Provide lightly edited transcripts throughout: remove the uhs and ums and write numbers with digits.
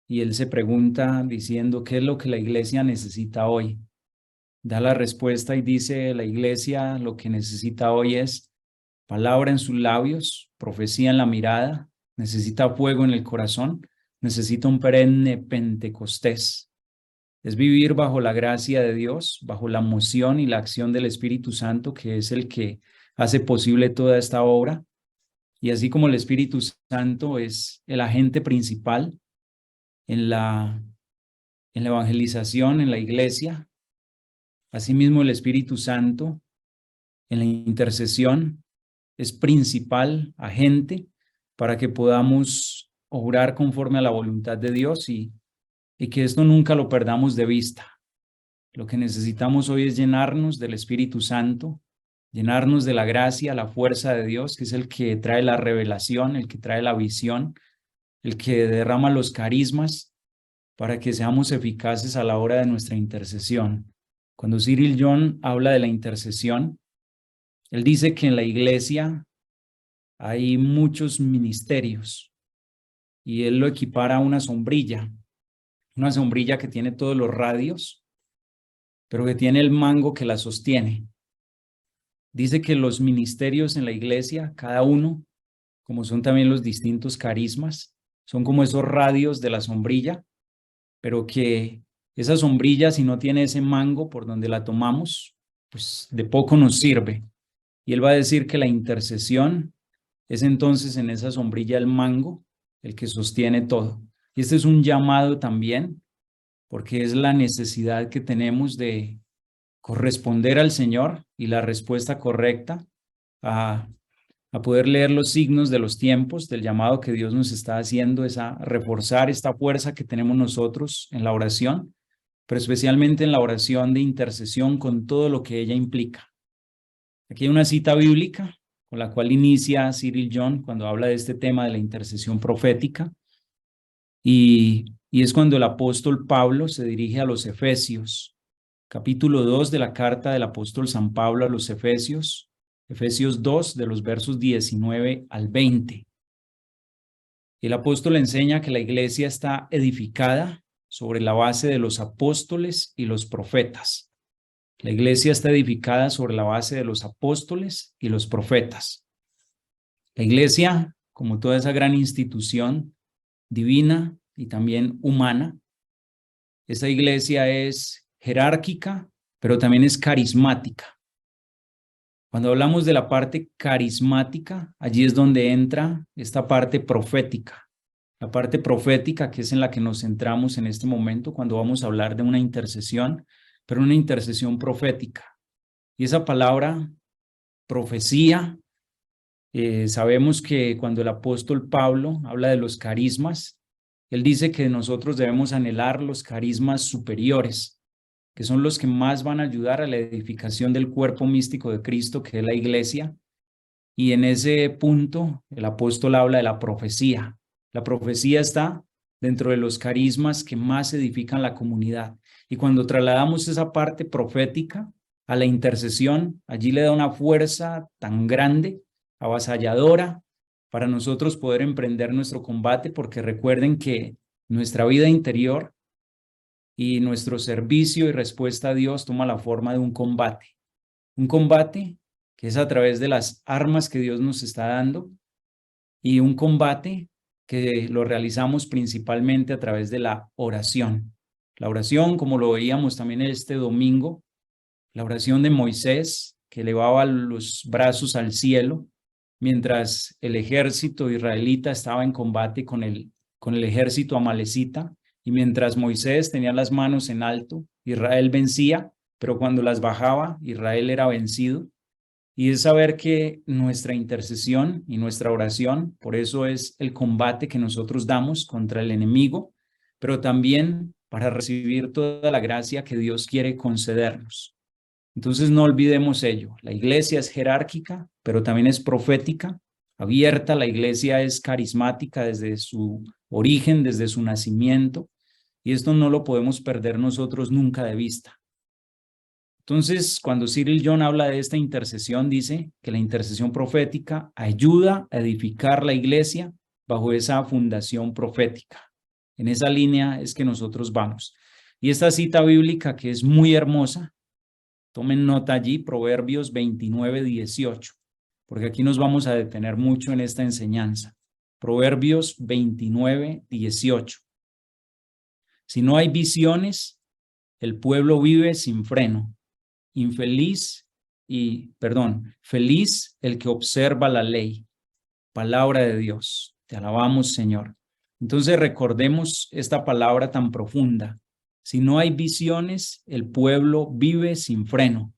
y él se pregunta diciendo qué es lo que la iglesia necesita hoy. Da la respuesta y dice, la iglesia lo que necesita hoy es palabra en sus labios, profecía en la mirada, necesita fuego en el corazón, necesita un perenne Pentecostés. Es vivir bajo la gracia de Dios, bajo la moción y la acción del Espíritu Santo, que es el que hace posible toda esta obra. Y así como el Espíritu Santo es el agente principal en la evangelización, en la iglesia, asimismo el Espíritu Santo en la intercesión es principal agente para que podamos obrar conforme a la voluntad de Dios y que esto nunca lo perdamos de vista. Lo que necesitamos hoy es llenarnos del Espíritu Santo, llenarnos de la gracia, la fuerza de Dios, que es el que trae la revelación, el que trae la visión, el que derrama los carismas para que seamos eficaces a la hora de nuestra intercesión. Cuando Cyril John habla de la intercesión, él dice que en la iglesia hay muchos ministerios y él lo equipara a una sombrilla que tiene todos los radios, pero que tiene el mango que la sostiene. Dice que los ministerios en la iglesia, cada uno, como son también los distintos carismas, son como esos radios de la sombrilla, pero que esa sombrilla, si no tiene ese mango por donde la tomamos, pues de poco nos sirve. Y él va a decir que la intercesión es entonces en esa sombrilla el mango, el que sostiene todo. Y este es un llamado también, porque es la necesidad que tenemos de corresponder al Señor y la respuesta correcta a, a poder leer los signos de los tiempos, del llamado que Dios nos está haciendo, es a reforzar esta fuerza que tenemos nosotros en la oración, pero especialmente en la oración de intercesión con todo lo que ella implica. Aquí hay una cita bíblica con la cual inicia Cyril John cuando habla de este tema de la intercesión profética, y es cuando el apóstol Pablo se dirige a los Efesios, capítulo 2 de la carta del apóstol San Pablo a los Efesios, Efesios 2 de los versos 19 al 20. El apóstol enseña que la iglesia está edificada sobre la base de los apóstoles y los profetas. La iglesia está edificada sobre la base de los apóstoles y los profetas. La iglesia, como toda esa gran institución divina y también humana, esa iglesia es jerárquica, pero también es carismática. Cuando hablamos de la parte carismática, allí es donde entra esta parte profética. La parte profética, que es en la que nos centramos en este momento cuando vamos a hablar de una intercesión, pero una intercesión profética. Y esa palabra, profecía, sabemos que cuando el apóstol Pablo habla de los carismas, él dice que nosotros debemos anhelar los carismas superiores, que son los que más van a ayudar a la edificación del cuerpo místico de Cristo, que es la iglesia. Y en ese punto, el apóstol habla de la profecía. La profecía está dentro de los carismas que más edifican la comunidad. Y cuando trasladamos esa parte profética a la intercesión, allí le da una fuerza tan grande, avasalladora, para nosotros poder emprender nuestro combate, porque recuerden que nuestra vida interior y nuestro servicio y respuesta a Dios toma la forma de un combate que es a través de las armas que Dios nos está dando, y un combate que lo realizamos principalmente a través de la oración. La oración, como lo veíamos también este domingo, la oración de Moisés, que elevaba los brazos al cielo, mientras el ejército israelita estaba en combate con el ejército amalecita, y mientras Moisés tenía las manos en alto, Israel vencía, pero cuando las bajaba, Israel era vencido. Y es saber que nuestra intercesión y nuestra oración, por eso es el combate que nosotros damos contra el enemigo, pero también para recibir toda la gracia que Dios quiere concedernos. Entonces no olvidemos ello. La iglesia es jerárquica, pero también es profética, abierta. La iglesia es carismática desde su origen, desde su nacimiento, y esto no lo podemos perder nosotros nunca de vista. Entonces, cuando Cyril John habla de esta intercesión, dice que la intercesión profética ayuda a edificar la iglesia bajo esa fundación profética. En esa línea es que nosotros vamos. Y esta cita bíblica que es muy hermosa, tomen nota allí, Proverbios 29:18, porque aquí nos vamos a detener mucho en esta enseñanza. Proverbios 29:18. Si no hay visiones, el pueblo vive sin freno. Feliz el que observa la ley. Palabra de Dios. Te alabamos, Señor. Entonces recordemos esta palabra tan profunda. Si no hay visiones, el pueblo vive sin freno.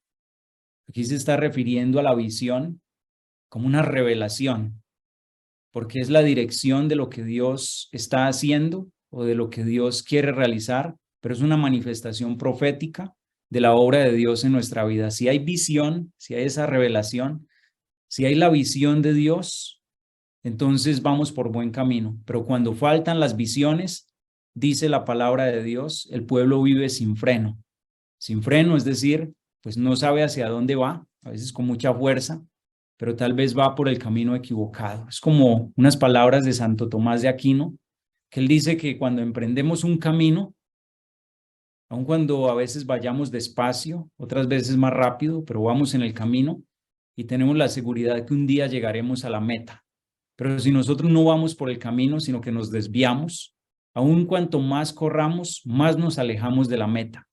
Aquí se está refiriendo a la visión como una revelación, porque es la dirección de lo que Dios está haciendo o de lo que Dios quiere realizar, pero es una manifestación profética de la obra de Dios en nuestra vida. Si hay visión, si hay esa revelación, si hay la visión de Dios, entonces vamos por buen camino. Pero cuando faltan las visiones, dice la palabra de Dios, el pueblo vive sin freno. Sin freno, es decir, pues no sabe hacia dónde va, a veces con mucha fuerza, pero tal vez va por el camino equivocado. Es como unas palabras de Santo Tomás de Aquino, que él dice que cuando emprendemos un camino, aun cuando a veces vayamos despacio, otras veces más rápido, pero vamos en el camino y tenemos la seguridad de que un día llegaremos a la meta. Pero si nosotros no vamos por el camino, sino que nos desviamos, aun cuanto más corramos, más nos alejamos de la meta.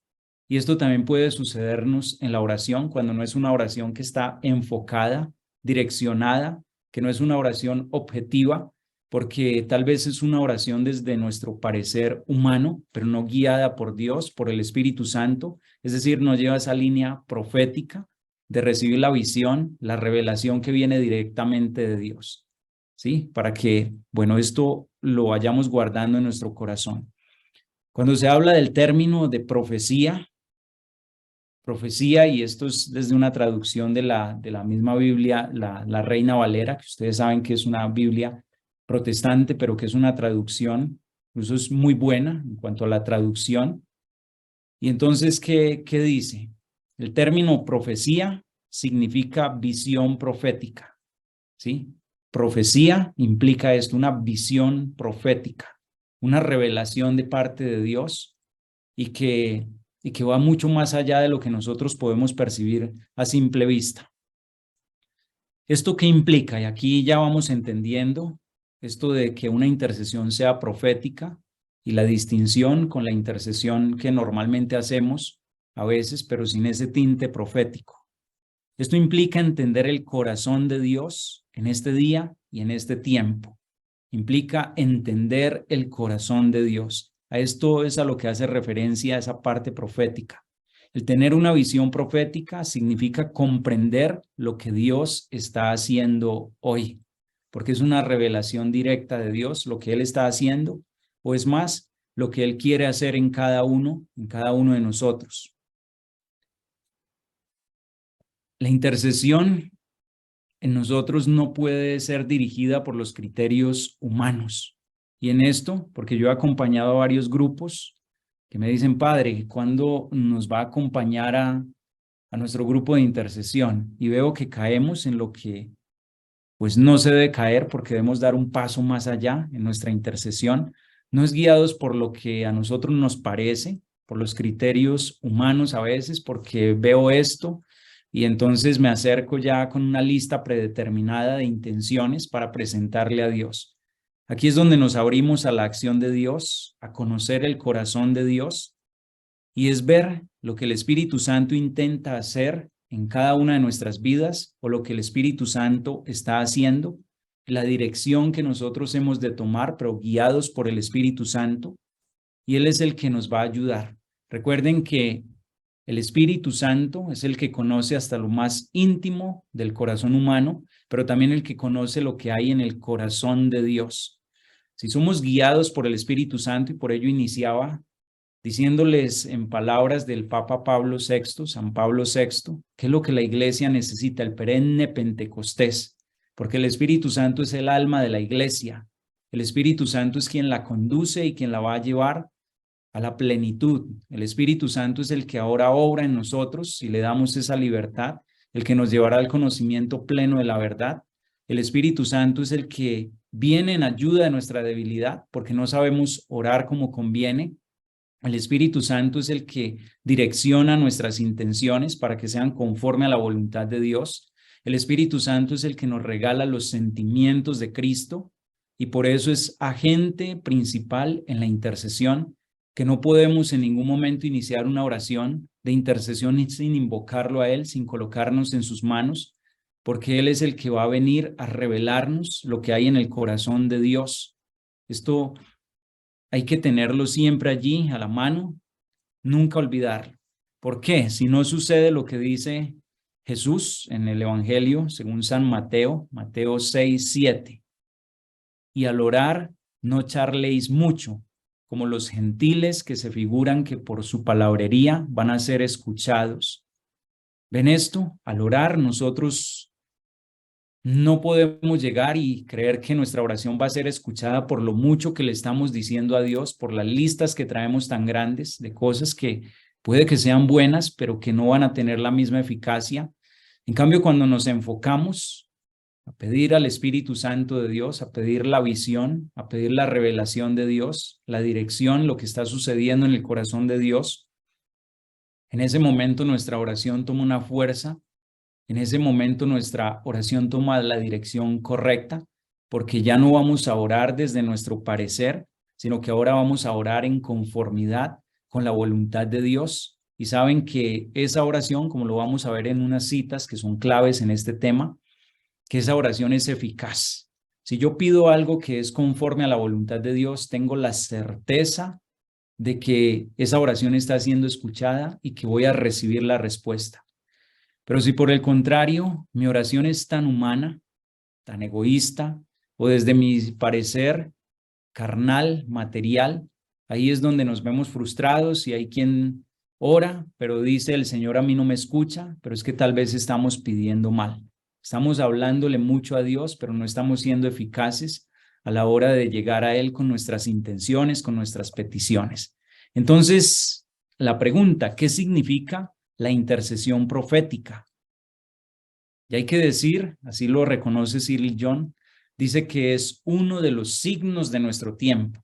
Y esto también puede sucedernos en la oración, cuando no es una oración que está enfocada, direccionada, que no es una oración objetiva, porque tal vez es una oración desde nuestro parecer humano, pero no guiada por Dios, por el Espíritu Santo, es decir, no lleva esa línea profética de recibir la visión, la revelación que viene directamente de Dios, ¿sí? Para que, bueno, esto lo vayamos guardando en nuestro corazón. Cuando se habla del término de profecía, y esto es desde una traducción de la misma Biblia, la Reina Valera, que ustedes saben que es una Biblia protestante, pero que es una traducción, incluso es muy buena en cuanto a la traducción. Y entonces, ¿qué dice? El término profecía significa visión profética, ¿sí? Profecía implica esto, una visión profética, una revelación de parte de Dios y que va mucho más allá de lo que nosotros podemos percibir a simple vista. ¿Esto qué implica? Y aquí ya vamos entendiendo esto de que una intercesión sea profética y la distinción con la intercesión que normalmente hacemos a veces, pero sin ese tinte profético. Esto implica entender el corazón de Dios en este día y en este tiempo. Implica entender el corazón de Dios. A esto es a lo que hace referencia esa parte profética. El tener una visión profética significa comprender lo que Dios está haciendo hoy, porque es una revelación directa de Dios, lo que Él está haciendo, o es más, lo que Él quiere hacer en cada uno de nosotros. La intercesión en nosotros no puede ser dirigida por los criterios humanos. Y en esto, porque yo he acompañado a varios grupos que me dicen, padre, ¿cuándo nos va a acompañar a nuestro grupo de intercesión? Y veo que caemos en lo que pues no se debe caer, porque debemos dar un paso más allá en nuestra intercesión. No es guiados por lo que a nosotros nos parece, por los criterios humanos a veces, porque veo esto y entonces me acerco ya con una lista predeterminada de intenciones para presentarle a Dios. Aquí es donde nos abrimos a la acción de Dios, a conocer el corazón de Dios, y es ver lo que el Espíritu Santo intenta hacer en cada una de nuestras vidas o lo que el Espíritu Santo está haciendo, la dirección que nosotros hemos de tomar, pero guiados por el Espíritu Santo, y Él es el que nos va a ayudar. Recuerden que el Espíritu Santo es el que conoce hasta lo más íntimo del corazón humano, pero también el que conoce lo que hay en el corazón de Dios. Si somos guiados por el Espíritu Santo, y por ello iniciaba diciéndoles en palabras del Papa Pablo VI, San Pablo VI, qué es lo que la iglesia necesita, el perenne Pentecostés, porque el Espíritu Santo es el alma de la iglesia. El Espíritu Santo es quien la conduce y quien la va a llevar a la plenitud. El Espíritu Santo es el que ahora obra en nosotros y le damos esa libertad, el que nos llevará al conocimiento pleno de la verdad, El Espíritu Santo es el que viene en ayuda de nuestra debilidad porque no sabemos orar como conviene. El Espíritu Santo es el que direcciona nuestras intenciones para que sean conforme a la voluntad de Dios. El Espíritu Santo es el que nos regala los sentimientos de Cristo y por eso es agente principal en la intercesión, que no podemos en ningún momento iniciar una oración de intercesión sin invocarlo a Él, sin colocarnos en sus manos, porque Él es el que va a venir a revelarnos lo que hay en el corazón de Dios. Esto hay que tenerlo siempre allí a la mano, nunca olvidarlo. ¿Por qué? Si no sucede lo que dice Jesús en el Evangelio, según San Mateo, Mateo 6:7. Y al orar, no charléis mucho, como los gentiles que se figuran que por su palabrería van a ser escuchados. ¿Ven esto? Al orar, nosotros no podemos llegar y creer que nuestra oración va a ser escuchada por lo mucho que le estamos diciendo a Dios, por las listas que traemos tan grandes de cosas que puede que sean buenas, pero que no van a tener la misma eficacia. En cambio, cuando nos enfocamos a pedir al Espíritu Santo de Dios, a pedir la visión, a pedir la revelación de Dios, la dirección, lo que está sucediendo en el corazón de Dios, en ese momento nuestra oración toma una fuerza. En ese momento nuestra oración toma la dirección correcta, porque ya no vamos a orar desde nuestro parecer, sino que ahora vamos a orar en conformidad con la voluntad de Dios. Y saben que esa oración, como lo vamos a ver en unas citas que son claves en este tema, que esa oración es eficaz. Si yo pido algo que es conforme a la voluntad de Dios, tengo la certeza de que esa oración está siendo escuchada y que voy a recibir la respuesta. Pero si por el contrario mi oración es tan humana, tan egoísta, o desde mi parecer carnal, material, ahí es donde nos vemos frustrados y hay quien ora, pero dice el Señor a mí no me escucha, pero es que tal vez estamos pidiendo mal. Estamos hablándole mucho a Dios, pero no estamos siendo eficaces a la hora de llegar a Él con nuestras intenciones, con nuestras peticiones. Entonces, la pregunta, ¿qué significa la intercesión profética? Y hay que decir, así lo reconoce Cyril John, dice que es uno de los signos de nuestro tiempo.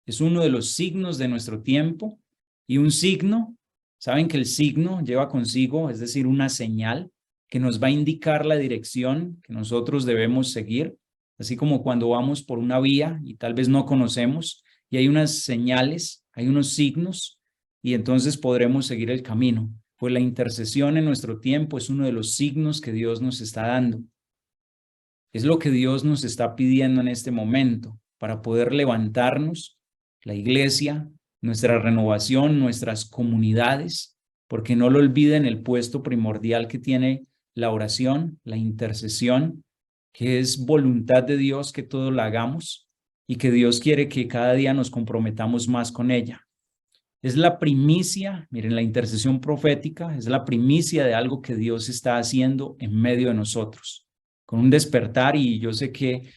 Es uno de los signos de nuestro tiempo. Y un signo, saben que el signo lleva consigo, es decir, una señal que nos va a indicar la dirección que nosotros debemos seguir, así como cuando vamos por una vía y tal vez no conocemos y hay unas señales, hay unos signos y entonces podremos seguir el camino. Pues la intercesión en nuestro tiempo es uno de los signos que Dios nos está dando. Es lo que Dios nos está pidiendo en este momento para poder levantarnos, la iglesia, nuestra renovación, nuestras comunidades, porque no lo olviden el puesto primordial que tiene la oración, la intercesión, que es voluntad de Dios que todo la hagamos y que Dios quiere que cada día nos comprometamos más con ella. Es la primicia, miren, la intercesión profética es la primicia de algo que Dios está haciendo en medio de nosotros, con un despertar, y yo sé que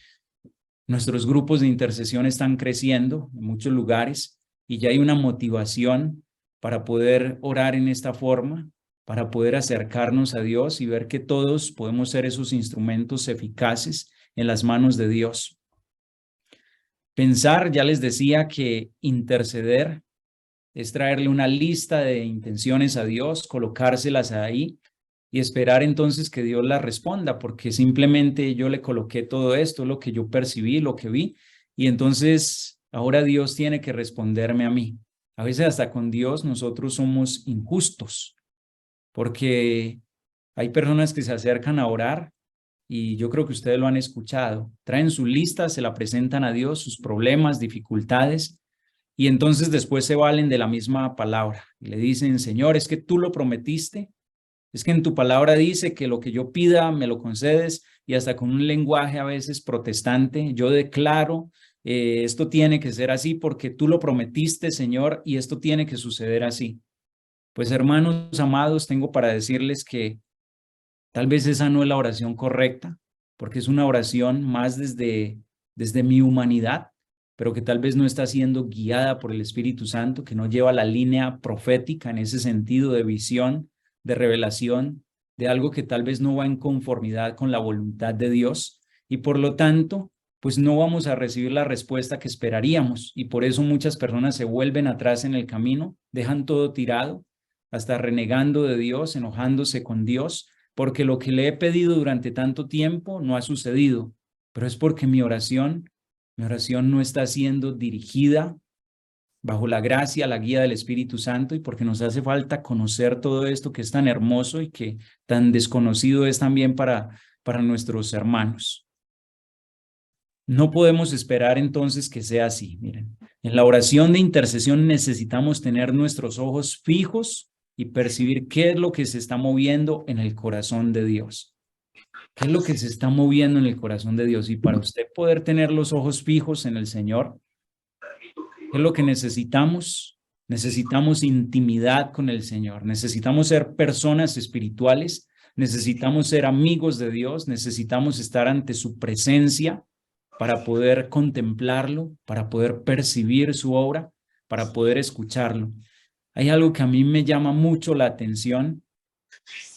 nuestros grupos de intercesión están creciendo en muchos lugares y ya hay una motivación para poder orar en esta forma, para poder acercarnos a Dios y ver que todos podemos ser esos instrumentos eficaces en las manos de Dios. Pensar, ya les decía que interceder es traerle una lista de intenciones a Dios, colocárselas ahí y esperar entonces que Dios las responda, porque simplemente yo le coloqué todo esto, lo que yo percibí, lo que vi, y entonces ahora Dios tiene que responderme a mí. A veces hasta con Dios nosotros somos injustos, porque hay personas que se acercan a orar y yo creo que ustedes lo han escuchado, traen su lista, se la presentan a Dios, sus problemas, dificultades, y entonces después se valen de la misma palabra y le dicen, Señor, es que tú lo prometiste, es que en tu palabra dice que lo que yo pida me lo concedes, y hasta con un lenguaje a veces protestante, yo declaro, esto tiene que ser así porque tú lo prometiste, Señor, y esto tiene que suceder así. Pues hermanos amados, tengo para decirles que tal vez esa no es la oración correcta, porque es una oración más desde mi humanidad, pero que tal vez no está siendo guiada por el Espíritu Santo, que no lleva la línea profética en ese sentido de visión, de revelación, de algo que tal vez no va en conformidad con la voluntad de Dios. y por lo tanto, pues no vamos a recibir la respuesta que esperaríamos y por eso muchas personas se vuelven atrás en el camino, dejan todo tirado, hasta renegando de Dios, enojándose con Dios, porque lo que le he pedido durante tanto tiempo no ha sucedido, pero es porque mi oración no está siendo dirigida bajo la gracia, la guía del Espíritu Santo y porque nos hace falta conocer todo esto que es tan hermoso y que tan desconocido es también para nuestros hermanos. No podemos esperar entonces que sea así. Miren, en la oración de intercesión necesitamos tener nuestros ojos fijos y percibir qué es lo que se está moviendo en el corazón de Dios. ¿Qué es lo que se está moviendo en el corazón de Dios? Y para usted poder tener los ojos fijos en el Señor, ¿qué es lo que necesitamos? Necesitamos intimidad con el Señor. Necesitamos ser personas espirituales. Necesitamos ser amigos de Dios. Necesitamos estar ante su presencia para poder contemplarlo, para poder percibir su obra, para poder escucharlo. Hay algo que a mí me llama mucho la atención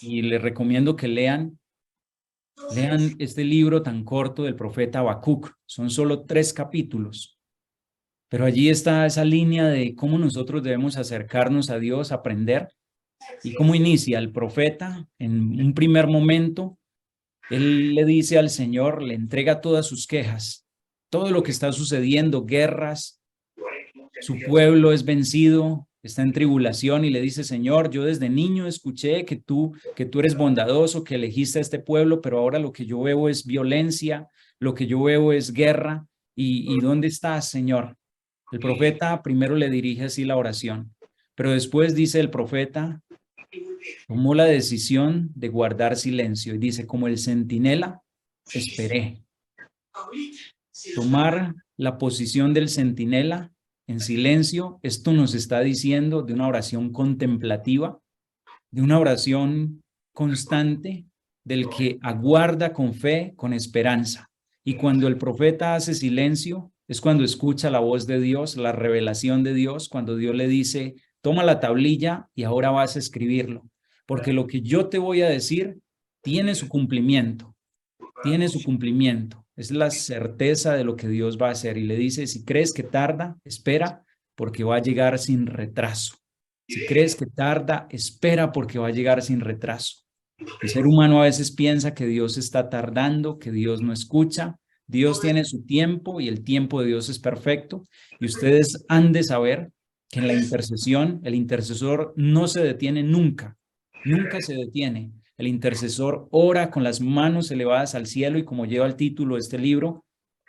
y les recomiendo que lean este libro tan corto del profeta Habacuc. Son solo 3 capítulos, pero allí está esa línea de cómo nosotros debemos acercarnos a Dios, aprender, y cómo inicia el profeta en un primer momento. Él le dice al Señor, le entrega todas sus quejas, todo lo que está sucediendo, guerras, su pueblo es vencido, está en tribulación y le dice, Señor, yo desde niño escuché que tú eres bondadoso, que elegiste a este pueblo, pero ahora lo que yo veo es violencia, lo que yo veo es guerra. ¿Y dónde estás, Señor? El profeta primero le dirige así la oración, pero después dice el profeta, tomó la decisión de guardar silencio y dice, como el centinela, esperé. Tomar la posición del centinela en silencio, esto nos está diciendo de una oración contemplativa, de una oración constante, del que aguarda con fe, con esperanza. Y cuando el profeta hace silencio, es cuando escucha la voz de Dios, la revelación de Dios, cuando Dios le dice, toma la tablilla y ahora vas a escribirlo, porque lo que yo te voy a decir tiene su cumplimiento. Tiene su cumplimiento. Es la certeza de lo que Dios va a hacer. Y le dice, si crees que tarda, espera, porque va a llegar sin retraso. Si crees que tarda, espera, porque va a llegar sin retraso. El ser humano a veces piensa que Dios está tardando, que Dios no escucha. Dios tiene su tiempo y el tiempo de Dios es perfecto. Y ustedes han de saber que en la intercesión, el intercesor no se detiene nunca. Nunca se detiene. El intercesor ora con las manos elevadas al cielo y como lleva el título de este libro,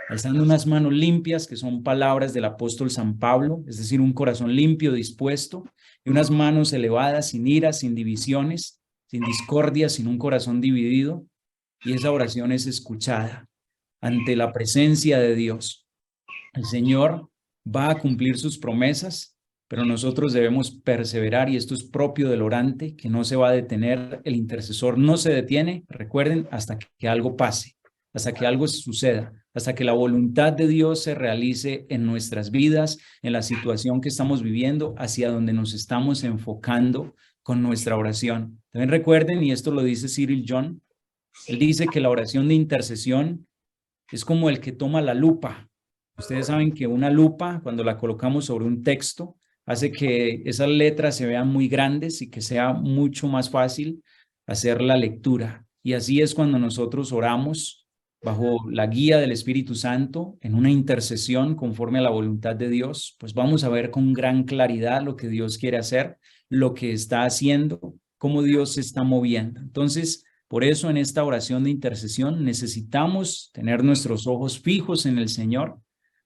alzando unas manos limpias, que son palabras del apóstol San Pablo, es decir, un corazón limpio, dispuesto, y unas manos elevadas, sin ira, sin divisiones, sin discordia, sin un corazón dividido, y esa oración es escuchada ante la presencia de Dios. El Señor va a cumplir sus promesas, pero nosotros debemos perseverar y esto es propio del orante, que no se va a detener, el intercesor no se detiene, recuerden, hasta que algo pase, hasta que algo suceda, hasta que la voluntad de Dios se realice en nuestras vidas, en la situación que estamos viviendo, hacia donde nos estamos enfocando con nuestra oración. También recuerden, y esto lo dice Cyril John, él dice que la oración de intercesión es como el que toma la lupa. Ustedes saben que una lupa, cuando la colocamos sobre un texto, hace que esas letras se vean muy grandes y que sea mucho más fácil hacer la lectura. Y así es cuando nosotros oramos bajo la guía del Espíritu Santo en una intercesión conforme a la voluntad de Dios, pues vamos a ver con gran claridad lo que Dios quiere hacer, lo que está haciendo, cómo Dios se está moviendo. Entonces, por eso en esta oración de intercesión necesitamos tener nuestros ojos fijos en el Señor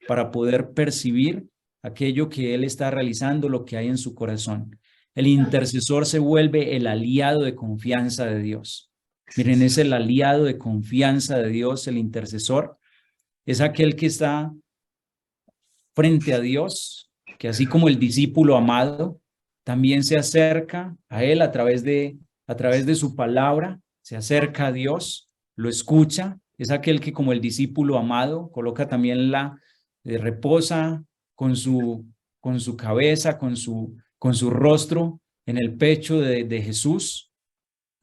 para poder percibir aquello que Él está realizando, lo que hay en su corazón. El intercesor se vuelve el aliado de confianza de Dios. Miren, es el aliado de confianza de Dios, el intercesor. Es aquel que está frente a Dios, que así como el discípulo amado, también se acerca a Él a través de su palabra, se acerca a Dios, lo escucha, es aquel que como el discípulo amado coloca también reposa con su cabeza, con su rostro en el pecho de Jesús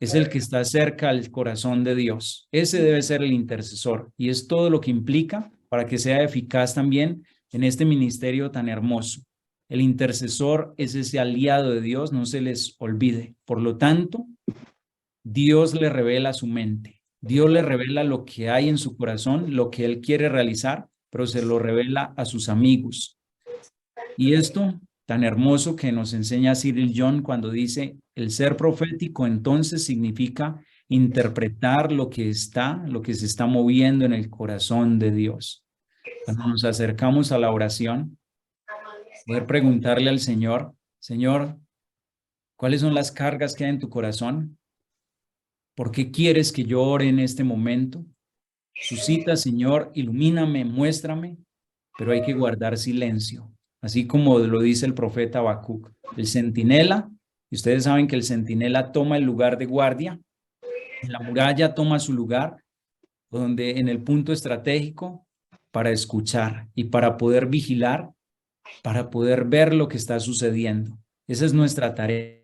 es el que está cerca al corazón de Dios. Ese debe ser el intercesor y es todo lo que implica para que sea eficaz también en este ministerio tan hermoso. El intercesor es ese aliado de Dios, no se les olvide. Por lo tanto, Dios le revela su mente. Dios le revela lo que hay en su corazón, lo que él quiere realizar, pero se lo revela a sus amigos. Y esto tan hermoso que nos enseña Cyril John cuando dice, el ser profético entonces significa interpretar lo que se está moviendo en el corazón de Dios. Cuando nos acercamos a la oración, poder preguntarle al Señor, Señor, ¿cuáles son las cargas que hay en tu corazón? ¿Por qué quieres que yo ore en este momento? Suscita, Señor, ilumíname, muéstrame, pero hay que guardar silencio. Así como lo dice el profeta Habacuc, el centinela, y ustedes saben que el centinela toma el lugar de guardia, en la muralla toma su lugar, donde en el punto estratégico, para escuchar y para poder vigilar, para poder ver lo que está sucediendo. Esa es nuestra tarea.